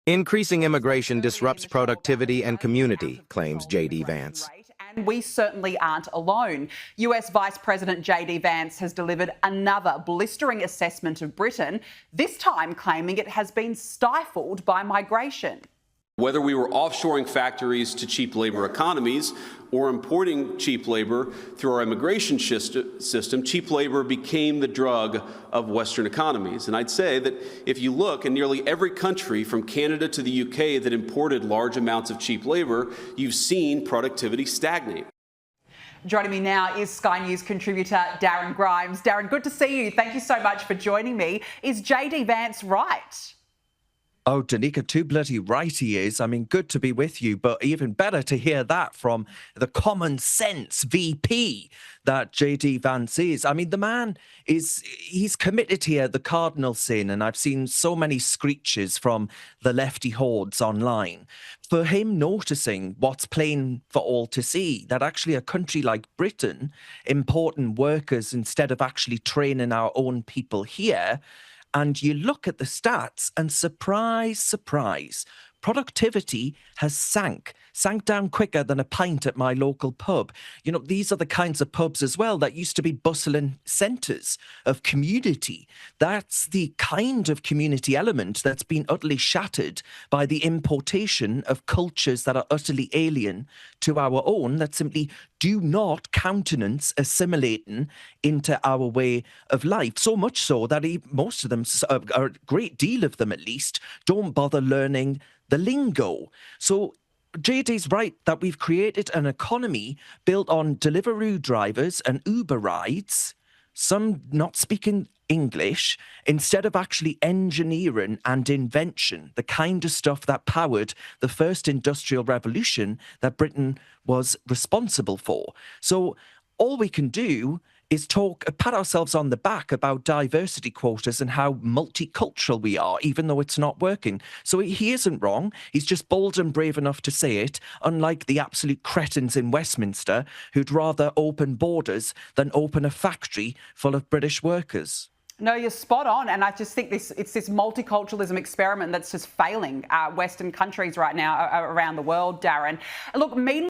Increasing immigration disrupts productivity and community, claims J.D. Vance. And we certainly aren't alone. US Vice President J.D. Vance has delivered another blistering assessment of Britain, this time claiming it has been stifled by migration. Whether we were offshoring factories to cheap labour economies or importing cheap labour through our immigration system, cheap labour became the drug of Western economies. And I'd say that if you look in nearly every country from Canada to the UK that imported large amounts of cheap labour, you've seen productivity stagnate. Joining me now is Sky News contributor Darren Grimes. Darren, good to see you. Thank you so much for joining me. Is J.D. Vance right? Oh, Danica, too bloody right he is. I mean, good to be with you, but even better to hear that from the common sense VP that J.D. Vance is. I mean, the man he's committed here the cardinal sin, and I've seen so many screeches from the lefty hordes online for him noticing what's plain for all to see, that actually a country like Britain, importing workers instead of actually training our own people here. And you look at the stats and surprise, surprise, productivity has sank down quicker than a pint at my local pub. You know, these are the kinds of pubs as well that used to be bustling centres of community. That's the kind of community element that's been utterly shattered by the importation of cultures that are utterly alien to our own, that simply do not countenance assimilating into our way of life. So much so that most of them, a great deal of them at least, don't bother learning the lingo. So JD's right that we've created an economy built on Deliveroo drivers and Uber rides, some not speaking English, instead of actually engineering and invention, the kind of stuff that powered the first industrial revolution that Britain was responsible for. So all we can do is pat ourselves on the back about diversity quotas and how multicultural we are, even though it's not working. So he isn't wrong. He's just bold and brave enough to say it, unlike the absolute cretins in Westminster who'd rather open borders than open a factory full of British workers. No, you're spot on. And I just think it's this multiculturalism experiment that's just failing Western countries right now around the world, Darren. Look, meanwhile,